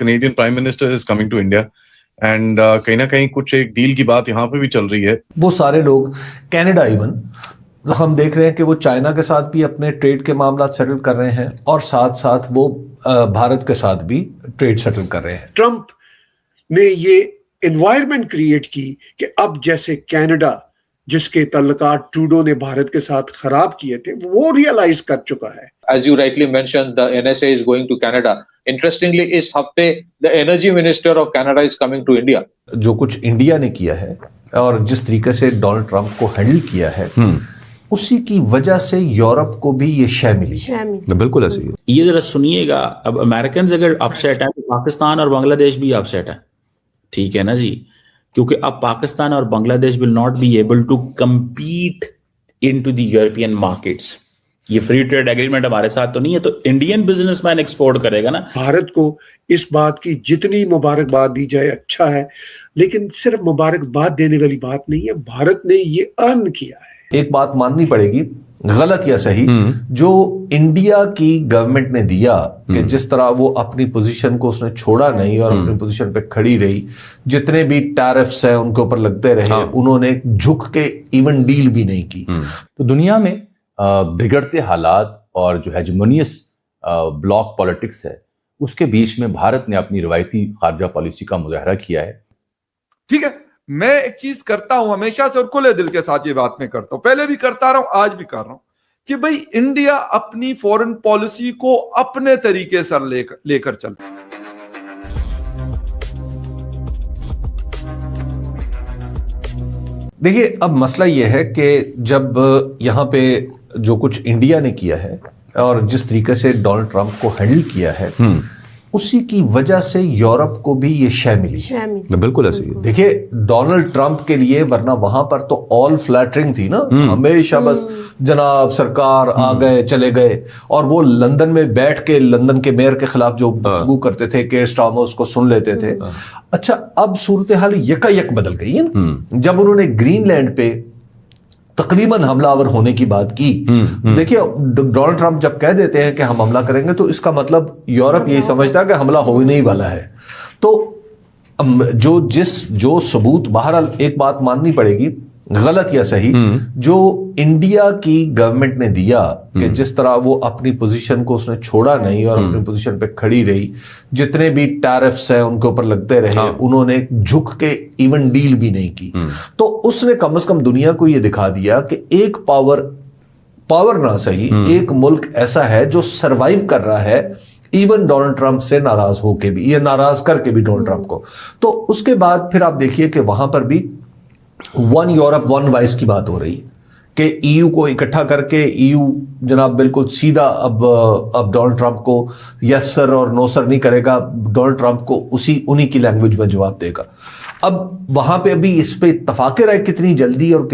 Canadian Prime Minister is coming to India. And कहीं ना कहीं कुछ एक डील की बात यहाँ पे भी चल रही है. वो सारे लोग कनाडा इवन हम देख रहे हैं कि वो चाइना के साथ भी अपने ट्रेड के मामला सेटल कर रहे हैं और साथ साथ वो भारत के साथ भी ट्रेड सेटल कर रहे हैं. ट्रंप ने ये एनवायरनमेंट क्रिएट की कि अब जैसे कनाडा जिसके तल्लुकात ट्रूडो ने भारत के साथ खराब किए थे वो रियलाइज कर चुका है. As you rightly mentioned, the NSA is going to Canada. Interestingly, इस हफ्ते the Energy Minister of Canada is coming to India. जो कुछ इंडिया ने किया है और जिस तरीके से डोनाल्ड ट्रंप को हैंडल किया है उसी की वजह से यूरोप को भी ये शय मिली है. बिल्कुल ऐसे ही. ये जरा सुनिएगा, अब अमेरिकन अगर अपसेट है तो पाकिस्तान और बांग्लादेश भी अपसेट है. ठीक है ना जी, क्योंकि अब पाकिस्तान और Bangladesh will not be able to compete into the European markets. ये फ्री ट्रेड एग्रीमेंट हमारे साथ तो नहीं है, तो इंडियन बिजनेसमैन एक्सपोर्ट करेगा ना. भारत को इस बात की जितनी मुबारकबाद दी जाए अच्छा है, लेकिन सिर्फ मुबारकबाद देने वाली बात नहीं है. भारत ने ये अर्न किया है. एक बात माननी पड़ेगी, गलत या सही, जो इंडिया की गवर्नमेंट ने दिया कि जिस तरह वो अपनी पोजीशन को उसने छोड़ा नहीं और अपनी पोजीशन पे खड़ी रही, जितने भी टैरिफ्स हैं उनके ऊपर लगते रहे, उन्होंने झुक के इवन डील भी नहीं की. तो दुनिया में बिगड़ते हालात और जो हेजेमोनियस ब्लॉक पॉलिटिक्स है उसके बीच में भारत ने अपनी रवायती खारजा पॉलिसी का मुजाहरा किया है. ठीक है, मैं एक चीज करता हूं हमेशा से और खुले दिल के साथ ये बात मैं करता हूं, पहले भी करता रहा हूं, आज भी कर रहा हूं, कि भाई इंडिया अपनी फॉरेन पॉलिसी को अपने तरीके से लेकर चलता है. देखिए, अब मसला यह है कि जब यहाँ पे जो कुछ इंडिया ने किया है और जिस तरीके से डोनाल्ड ट्रंप को हैंडल किया है उसी की वजह से यूरोप को भी ये शय मिली है. बिल्कुल ऐसे ही. देखिए, डोनाल्ड ट्रंप के लिए, वरना वहां पर तो ऑल फ्लैटरिंग थी ना, हमेशा बस जनाब सरकार आ गए चले गए, और वो लंदन में बैठ के लंदन के मेयर के खिलाफ जो गुफ्तगू करते थे, केयर स्टारमर उसको सुन लेते थे. अच्छा, अब सूरत हाल यकायक बदल गई है ना जब उन्होंने ग्रीनलैंड पे तकरीबन हमलावर होने की बात की. देखिए, डोनाल्ड ट्रंप जब कह देते हैं कि हम हमला करेंगे तो इसका मतलब यूरोप यही समझता है कि हमला हो ही नहीं वाला है. तो जो सबूत, बहरहाल एक बात माननी पड़ेगी, गलत या सही, जो इंडिया की गवर्नमेंट ने दिया कि जिस तरह वो अपनी पोजीशन को उसने छोड़ा नहीं और अपनी पोजीशन पे खड़ी रही, जितने भी टैरिफ्स हैं उनके ऊपर लगते रहे, उन्होंने झुक के इवन डील भी नहीं की. तो उसने कम से कम दुनिया को ये दिखा दिया कि एक पावर ना सही, एक मुल्क ऐसा है जो सरवाइव कर रहा है इवन डोनाल्ड ट्रंप से नाराज होके भी, या नाराज करके भी डोनाल्ड ट्रंप को. तो उसके बाद फिर आप देखिए कि वहां पर भी वन यूरोप वन वॉइस की बात हो रही है कि ईयू को इकट्ठा करके ईयू जनाब बिल्कुल सीधा अब डोनाल्ड ट्रंप को यस सर और नो सर नहीं करेगा, डोनाल्ड ट्रंप को उन्हीं की लैंग्वेज में जवाब देगा. अब वहां पे अभी इस पे इत्तफाक राय कितनी जल्दी और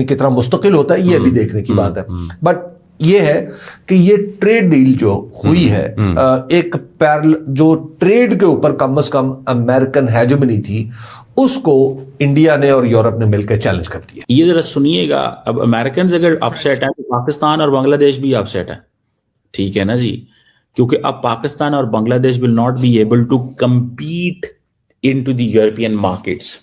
कितना मुस्तकिल होता है ये अभी देखने की बात है. बट ये है कि ये ट्रेड डील जो हुई है, एक पैरेलल जो ट्रेड के ऊपर कम से कम अमेरिकन हेजेमनी थी, उसको इंडिया ने और यूरोप ने मिलकर चैलेंज कर दिया. ये जरा सुनिएगा, अब अमेरिकन अगर अपसेट है तो पाकिस्तान और बांग्लादेश भी अपसेट है. ठीक है ना जी, क्योंकि अब पाकिस्तान और Bangladesh will not be able to compete into the European markets.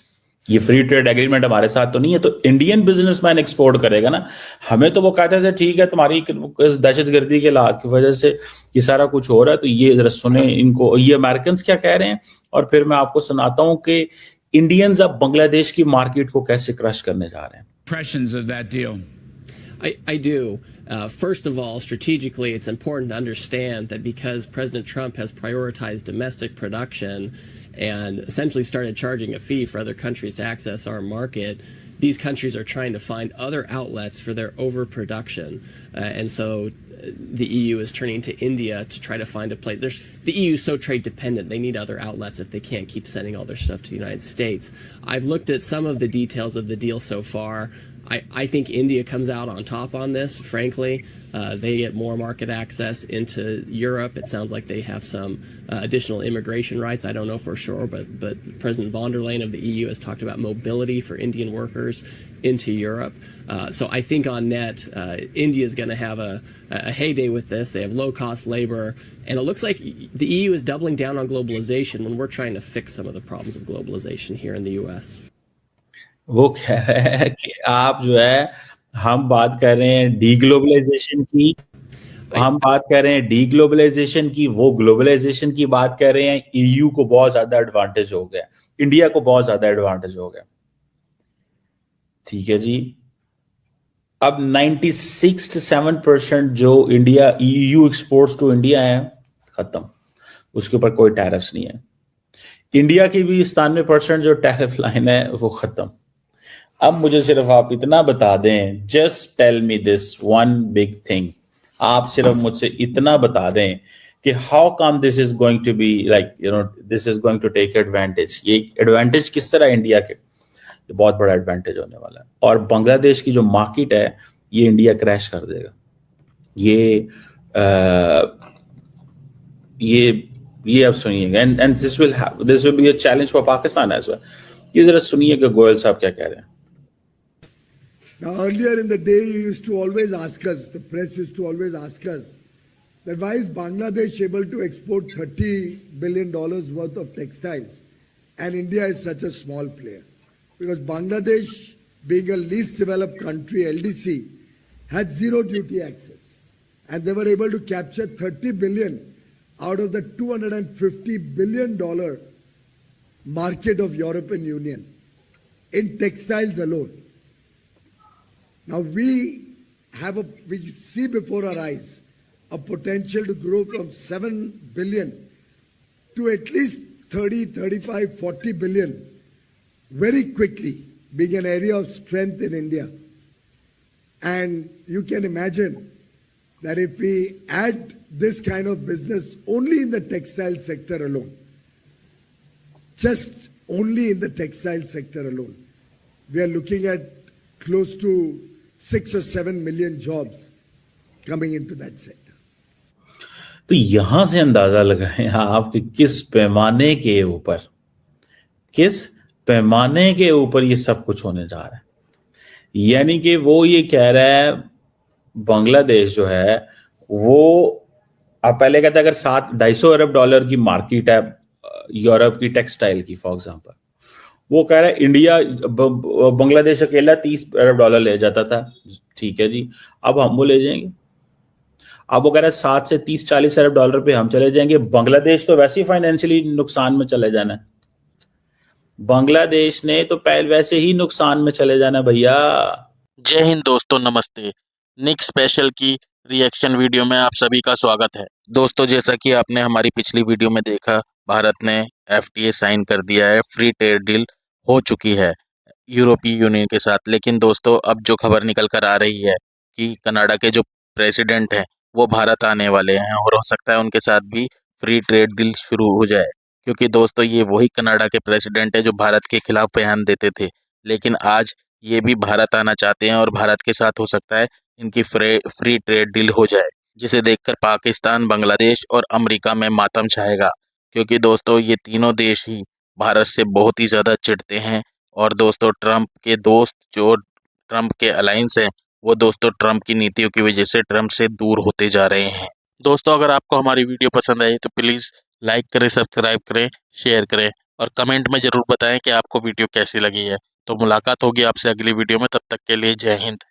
ये फ्री ट्रेड एग्रीमेंट हमारे साथ तो नहीं है, तो इंडियन बिजनेसमैन एक्सपोर्ट करेगा ना. हमें तो वो कहते थे ठीक है तुम्हारी दहशतगर्दी के हालात की वजह से ये सारा कुछ हो रहा है. तो ये जरा सुने इनको, ये अमेरिकन क्या कह रहे हैं, और फिर मैं आपको सुनाता हूं कि इंडियंस अब बांग्लादेश की मार्केट को कैसे क्रश करने जा रहे हैं. Impressions of that deal. I do. First of all, strategically, it's important to understand that because President Trump has prioritized domestic production and essentially started charging a fee for other countries to access our market, these countries are trying to find other outlets for their overproduction. And so the EU is turning to India to try to find a place. The EU is so trade dependent, they need other outlets if they can't keep sending all their stuff to the United States. I've looked at some of the details of the deal so far. I think India comes out on top on this, frankly. They get more market access into Europe. It sounds like they have some additional immigration rights. I don't know for sure, but President von der Leyen of the EU has talked about mobility for Indian workers into Europe. So I think on net, India is going to have a heyday with this. They have low-cost labor, and it looks like the EU is doubling down on globalization when we're trying to fix some of the problems of globalization here in the U.S. वो कह रहे हैं कि आप जो है, हम बात कर रहे हैं डीग्लोबलाइजेशन की, हम बात कर रहे हैं डीग्लोबलाइजेशन की, वो ग्लोबलाइजेशन की बात कर रहे हैं. ईयू को बहुत ज्यादा एडवांटेज हो गया, इंडिया को बहुत ज्यादा एडवांटेज हो गया. ठीक है जी. अब 96% जो India EU exports to India है, खत्म. उसके ऊपर कोई टैरिफ्स नहीं है. इंडिया की भी 97% जो टैरिफ लाइन है वो खत्म. अब मुझे सिर्फ आप इतना बता दें, just tell me this one big thing. आप सिर्फ मुझसे इतना बता दें कि how come this is going to be like this is going to take advantage. ये एडवांटेज किस तरह इंडिया के, ये बहुत बड़ा एडवांटेज होने वाला है. और बांग्लादेश की जो मार्केट है, ये इंडिया क्रैश कर देगा. ये अब सुनिएगा. And this will be a challenge for Pakistan as well. ये जरा सुनिएगा गोयल साहब क्या कह रहे हैं. Now, earlier in the day, you used to always ask us, the press used to always ask us, that why is Bangladesh able to export $30 billion worth of textiles and India is such a small player? Because Bangladesh, being a least developed country, LDC, had zero duty access. And they were able to capture $30 billion out of the $250 billion market of European Union in textiles alone. Now we see before our eyes a potential to grow from 7 billion to at least 30, 35, 40 billion very quickly, being an area of strength in India. And you can imagine that if we add this kind of business only in the textile sector alone, just only in the textile sector alone, we are looking at close to 6 or 7 million jobs coming into that sector. तो यहां से अंदाजा लगाएं आप कि किस पैमाने के ऊपर ये सब कुछ होने जा रहा है. यानी कि वो ये कह रहा है, बांग्लादेश जो है वो, आप पहले कहते अगर $250 अरब की मार्केट है यूरोप की टेक्सटाइल की, फॉर एग्जांपल, वो कह रहा है इंडिया बांग्लादेश अकेला $30 अरब ले जाता था. ठीक है जी, अब हम वो ले जाएंगे. अब वो कह रहा है 7 से 30-40 अरब डॉलर पे हम चले जाएंगे. बांग्लादेश तो वैसे ही फाइनेंशियली नुकसान में चले जाना है. बांग्लादेश ने तो पहले वैसे ही नुकसान में चले जाना भैया. जय हिंद दोस्तों, नमस्ते. निक स्पेशल की रिएक्शन वीडियो में आप सभी का स्वागत है. दोस्तों, जैसा कि आपने हमारी पिछली वीडियो में देखा, भारत ने FTA साइन कर दिया है. फ्री ट्रेड डील हो चुकी है यूरोपीय यूनियन के साथ. लेकिन दोस्तों, अब जो खबर निकल कर आ रही है कि कनाडा के जो प्रेसिडेंट हैं वो भारत आने वाले हैं और हो सकता है उनके साथ भी फ्री ट्रेड डील शुरू हो जाए. क्योंकि दोस्तों, ये वही कनाडा के प्रेसिडेंट है जो भारत के खिलाफ बयान देते थे, लेकिन आज ये भी भारत आना चाहते हैं और भारत के साथ हो सकता है इनकी फ्री ट्रेड डील हो जाए, जिसे देखकर पाकिस्तान, बांग्लादेश और अमेरिका में मातम छाएगा. क्योंकि दोस्तों, ये तीनों देश ही भारत से बहुत ही ज़्यादा चिढ़ते हैं. और दोस्तों, ट्रंप के दोस्त जो ट्रंप के अलायंस हैं, वो दोस्तों ट्रंप की नीतियों की वजह से ट्रंप से दूर होते जा रहे हैं. दोस्तों, अगर आपको हमारी वीडियो पसंद आई तो प्लीज़ लाइक करें, सब्सक्राइब करें, शेयर करें और कमेंट में ज़रूर बताएं कि आपको वीडियो कैसी लगी है. तो मुलाकात होगी आपसे अगली वीडियो में. तब तक के लिए जय हिंद.